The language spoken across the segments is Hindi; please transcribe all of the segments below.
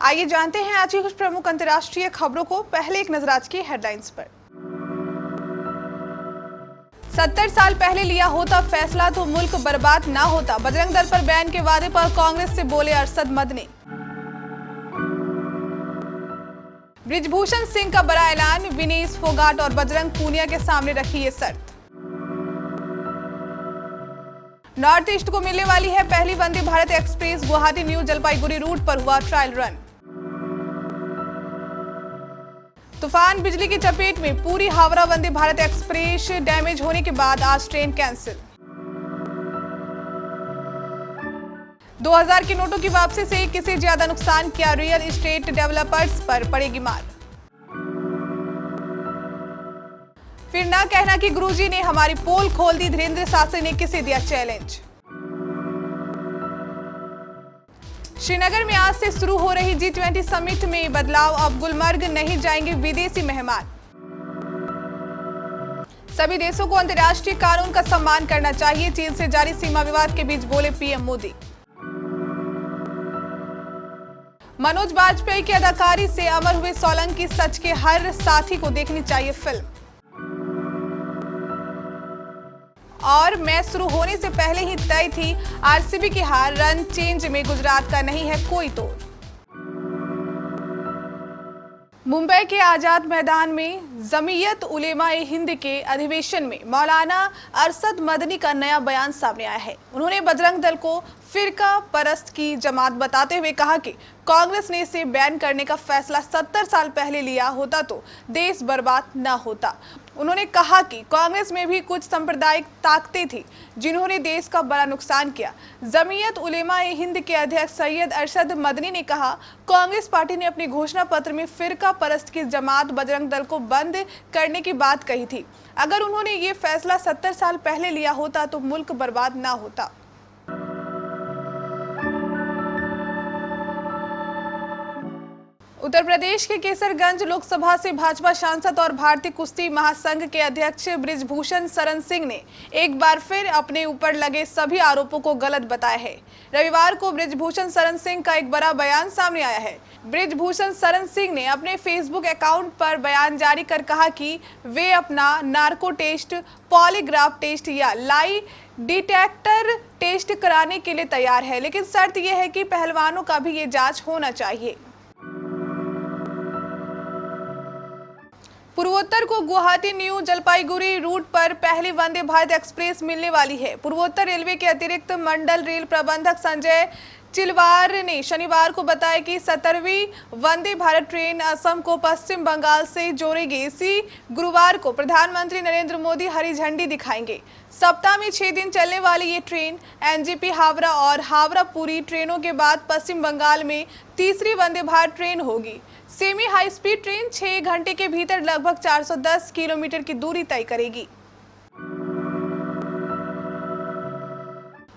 आइए जानते हैं आज की कुछ प्रमुख अंतर्राष्ट्रीय खबरों को। पहले एक नजर आज की हेडलाइंस पर। 70 साल पहले लिया होता फैसला तो मुल्क बर्बाद ना होता। बजरंग दल पर बैन के वादे पर कांग्रेस से बोले अरशद मदनी। बृजभूषण सिंह का बड़ा ऐलान, विनेश फोगाट और बजरंग पूनिया के सामने रखी ये शर्त। नॉर्थ ईस्ट को मिलने वाली है पहली Vande Bharat express. Guwahati New Jalpaiguri route पर हुआ ट्रायल रन। तूफान बिजली की चपेट में पूरी हावड़ा वंदे भारत एक्सप्रेस डैमेज होने के बाद आज ट्रेन कैंसिल। 2000 के नोटों की वापसी से किसे ज्यादा नुकसान किया, रियल एस्टेट डेवलपर्स पर पड़ेगी मार। फिर ना कहना कि गुरुजी ने हमारी पोल खोल दी, धीरेन्द्र शास्त्री ने किसे दिया चैलेंज। श्रीनगर में आज से शुरू हो रही G20 समिट में बदलाव, अब गुलमर्ग नहीं जाएंगे विदेशी मेहमान। सभी देशों को अंतर्राष्ट्रीय कानून का सम्मान करना चाहिए, चीन से जारी सीमा विवाद के बीच बोले पीएम मोदी। मनोज बाजपेयी की अदाकारी से अमर हुए सोलंकी, सच के हर साथी को देखनी चाहिए फिल्म। और मैच शुरू होने से पहले ही तय थी आरसीबी की हार, रन चेंज में गुजरात का नहीं है कोई तोड़। मुंबई के आजाद मैदान में जमीयत उलेमा-ए हिंद के अधिवेशन में मौलाना अरशद मदनी का नया बयान सामने आया है। उन्होंने बजरंग दल को फिरका परस्त की जमात बताते हुए कहा कि कांग्रेस ने इसे बैन करने का फैसला 70 साल पहले लिया होता तो देश बर्बाद न होता। उन्होंने कहा कि कांग्रेस में भी कुछ सांप्रदायिक ताकतें थी जिन्होंने देश का बड़ा नुकसान किया। जमीयत उलेमा-ए हिंद के अध्यक्ष सैयद अरशद मदनी ने कहा, कांग्रेस पार्टी ने अपने घोषणा पत्र में फिरका परस्त की जमात बजरंग दल को बंद करने की बात कही थी। अगर उन्होंने ये फैसला 70 साल पहले लिया होता तो मुल्क बर्बाद ना होता। उत्तर प्रदेश के केसरगंज लोकसभा से भाजपा सांसद और भारतीय कुश्ती महासंघ के अध्यक्ष बृजभूषण शरण सिंह ने एक बार फिर अपने ऊपर लगे सभी आरोपों को गलत बताया है। रविवार को बृजभूषण शरण सिंह का एक बड़ा बयान सामने आया है। बृजभूषण शरण सिंह ने अपने फेसबुक अकाउंट पर बयान जारी कर कहा कि वे अपना नार्को टेस्ट, पॉलीग्राफ टेस्ट या लाई डिटेक्टर टेस्ट कराने के लिए तैयार है, लेकिन शर्त यह है कि पहलवानों का भी ये जांच होना चाहिए। पूर्वोत्तर को गुवाहाटी न्यू जलपाईगुड़ी रूट पर पहली वंदे भारत एक्सप्रेस मिलने वाली है। पूर्वोत्तर रेलवे के अतिरिक्त मंडल रेल प्रबंधक संजय चिलवार ने शनिवार को बताया कि 17वीं वंदे भारत ट्रेन असम को पश्चिम बंगाल से जोड़ेगी। इसी गुरुवार को प्रधानमंत्री नरेंद्र मोदी हरी झंडी दिखाएंगे। सप्ताह में 6 दिन चलने वाली ये ट्रेन एनजेपी हावड़ा और हावड़ा पुरी ट्रेनों के बाद पश्चिम बंगाल में तीसरी वंदे भारत ट्रेन होगी। सेमी हाई स्पीड ट्रेन 6 घंटे के भीतर लगभग 410 किलोमीटर की दूरी तय करेगी।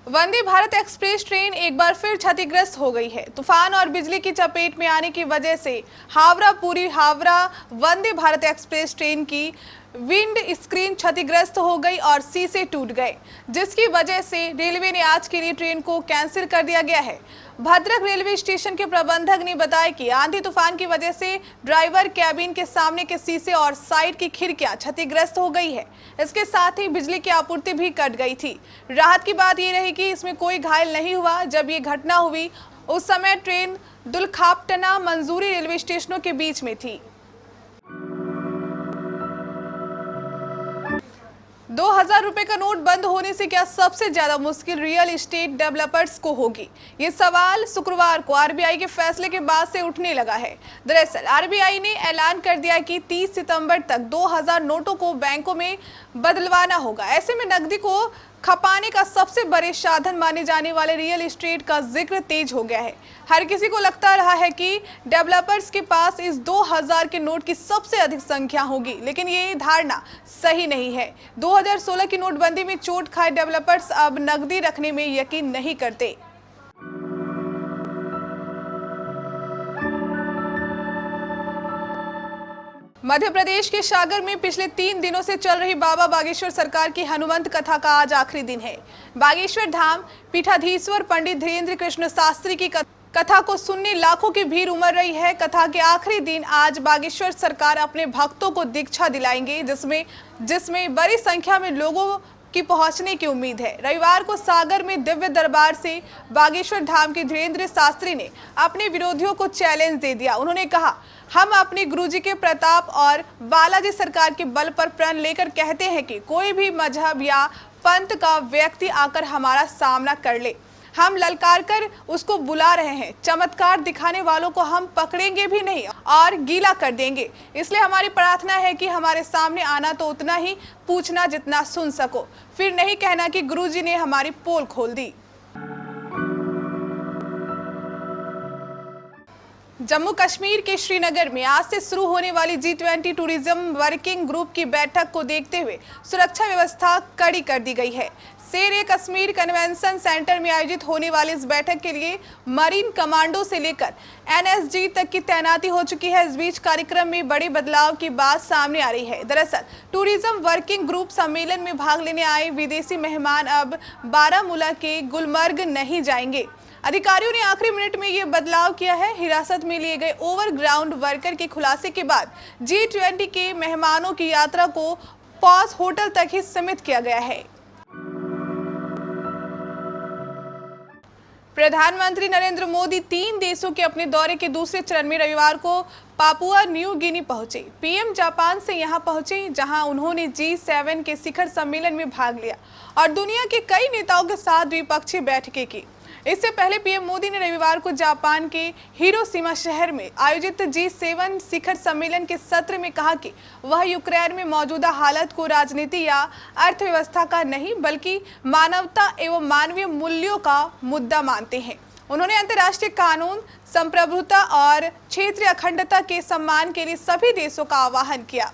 वंदे भारत एक्सप्रेस ट्रेन एक बार फिर क्षतिग्रस्त हो गई है। तूफान और बिजली की चपेट में आने की वजह से हावड़ा पुरी हावड़ा वंदे भारत एक्सप्रेस ट्रेन की विंड स्क्रीन क्षतिग्रस्त हो गई और शीशे टूट गए, जिसकी वजह से रेलवे ने आज के लिए ट्रेन को कैंसिल कर दिया गया है। भद्रक रेलवे स्टेशन के प्रबंधक ने बताया कि आंधी तूफान की वजह से ड्राइवर कैबिन के सामने के शीशे और साइड की खिड़कियां क्षतिग्रस्त हो गई है। इसके साथ ही बिजली की आपूर्ति भी कट गई थी। राहत की बात यह रही कि इसमें कोई घायल नहीं हुआ। जब ये घटना हुई उस समय ट्रेन दुलखापटना मंजूरी रेलवे स्टेशनों के बीच में थी। 2000 रुपए का नोट बंद होने से क्या सबसे ज्यादा मुश्किल रियल एस्टेट डेवलपर्स को होगी? ये सवाल शुक्रवार को आरबीआई के फैसले के बाद से उठने लगा है। दरअसल आरबीआई ने ऐलान कर दिया कि 30 सितंबर तक 2000 नोटों को बैंकों में बदलवाना होगा। ऐसे में नकदी को खपाने का सबसे बड़े साधन माने जाने वाले रियल एस्टेट का जिक्र तेज हो गया है। हर किसी को लगता रहा है कि डेवलपर्स के पास इस 2000 के नोट की सबसे अधिक संख्या होगी, लेकिन ये धारणा सही नहीं है। 2016 की नोटबंदी में चोट खाए डेवलपर्स अब नकदी रखने में यकीन नहीं करते। मध्य प्रदेश के सागर में पिछले 3 दिनों से चल रही बाबा बागेश्वर सरकार की हनुमंत कथा का आज आखिरी दिन है। बागेश्वर धाम पीठाधीश्वर पंडित धीरेन्द्र कृष्ण शास्त्री की कथा को सुनने लाखों की भीड़ उमड़ रही है। कथा के आखिरी दिन आज बागेश्वर सरकार अपने भक्तों को दीक्षा दिलाएंगे, जिसमें बड़ी संख्या में लोगों की पहुंचने की उम्मीद है। रविवार को सागर में दिव्य दरबार से बागेश्वर धाम के धीरेन्द्र शास्त्री ने अपने विरोधियों को चैलेंज दे दिया। उन्होंने कहा, हम अपने गुरुजी के प्रताप और बालाजी सरकार के बल पर प्रण लेकर कहते हैं कि कोई भी मजहब या पंथ का व्यक्ति आकर हमारा सामना कर ले, हम ललकार कर उसको बुला रहे हैं। चमत्कार दिखाने वालों को हम पकड़ेंगे भी नहीं और गीला कर देंगे। इसलिए हमारी प्रार्थना है कि हमारे सामने आना तो उतना ही पूछना जितना सुन सको, फिर नहीं कहना कि गुरुजी ने हमारी पोल खोल दी। जम्मू कश्मीर के श्रीनगर में आज से शुरू होने वाली G20 टूरिज्म वर्किंग ग्रुप की बैठक को देखते हुए सुरक्षा व्यवस्था कड़ी कर दी गई है। शेर-ए-कश्मीर कन्वेंशन सेंटर में आयोजित होने वाली इस बैठक के लिए मरीन कमांडो से लेकर NSG तक की तैनाती हो चुकी है। इस बीच कार्यक्रम में बड़े बदलाव की बात सामने आ रही है। दरअसल टूरिज्म वर्किंग ग्रुप सम्मेलन में भाग लेने आए विदेशी मेहमान अब बारामूला के गुलमर्ग नहीं जाएंगे। अधिकारियों ने आखिरी मिनट में ये बदलाव किया है। हिरासत में लिए गए ओवरग्राउंड वर्कर के खुलासे के बाद G20 के मेहमानों की यात्रा को पॉज होटल तक ही सीमित किया गया है। प्रधानमंत्री नरेंद्र मोदी 3 देशों के अपने दौरे के दूसरे चरण में रविवार को पापुआ न्यू गिनी पहुंचे। पीएम जापान से यहां पहुंचे, जहां उन्होंने G7 के शिखर सम्मेलन में भाग लिया और दुनिया के कई नेताओं के साथ द्विपक्षीय बैठकें की। इससे पहले पीएम मोदी ने रविवार को जापान के हिरोशिमा शहर में आयोजित G7 शिखर सम्मेलन के सत्र में कहा कि वह यूक्रेन में मौजूदा हालत को राजनीति या अर्थव्यवस्था का नहीं बल्कि मानवता एवं मानवीय मूल्यों का मुद्दा मानते हैं। उन्होंने अंतर्राष्ट्रीय कानून, संप्रभुता और क्षेत्रीय अखंडता के सम्मान के लिए सभी देशों का आह्वान किया।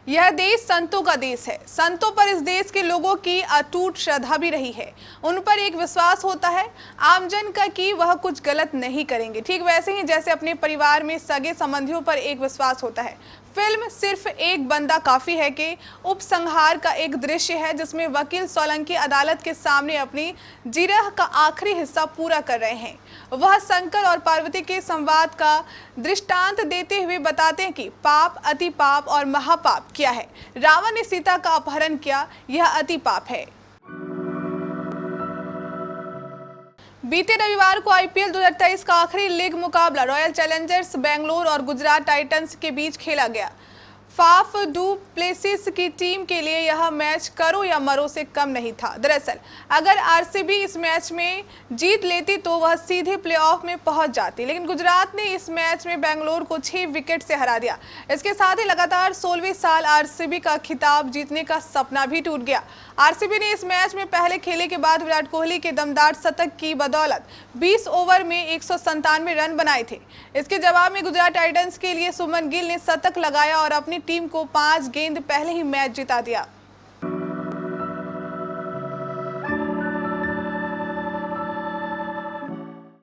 यह देश संतों का देश है। संतों पर इस देश के लोगों की अटूट श्रद्धा भी रही है। उन पर एक विश्वास होता है आमजन का कि वह कुछ गलत नहीं करेंगे, ठीक वैसे ही जैसे अपने परिवार में सगे संबंधियों पर एक विश्वास होता है। फिल्म सिर्फ एक बंदा काफी है के उपसंहार का एक दृश्य है, जिसमें वकील सोलंकी अदालत के सामने अपनी जिरह का आखिरी हिस्सा पूरा कर रहे हैं। वह शंकर और पार्वती के संवाद का दृष्टांत देते हुए बताते हैं कि पाप, अति पाप और महापाप क्या है। रावण ने सीता का अपहरण किया, यह अति पाप है। बीते रविवार को IPL 2023 का आखिरी लीग मुकाबला रॉयल चैलेंजर्स बेंगलोर और गुजरात टाइटंस के बीच खेला गया। फाफ डू प्लेसिस की टीम के लिए यह मैच करो या मरो से कम नहीं था। दरअसल अगर RCB इस मैच में जीत लेती तो वह सीधे प्लेऑफ में पहुंच जाती, लेकिन गुजरात ने इस मैच में बेंगलोर को 6 विकेट से हरा दिया। इसके साथ ही लगातार 16वें साल RCB का खिताब जीतने का सपना भी टूट गया। RCB ने इस मैच में पहले खेले के बाद विराट कोहली के दमदार शतक की बदौलत 20 ओवर में 197 रन बनाए थे। इसके जवाब में गुजरात टाइटंस के लिए सुमन गिल ने शतक लगाया और अपनी टीम को 5 गेंद पहले ही मैच जिता दिया।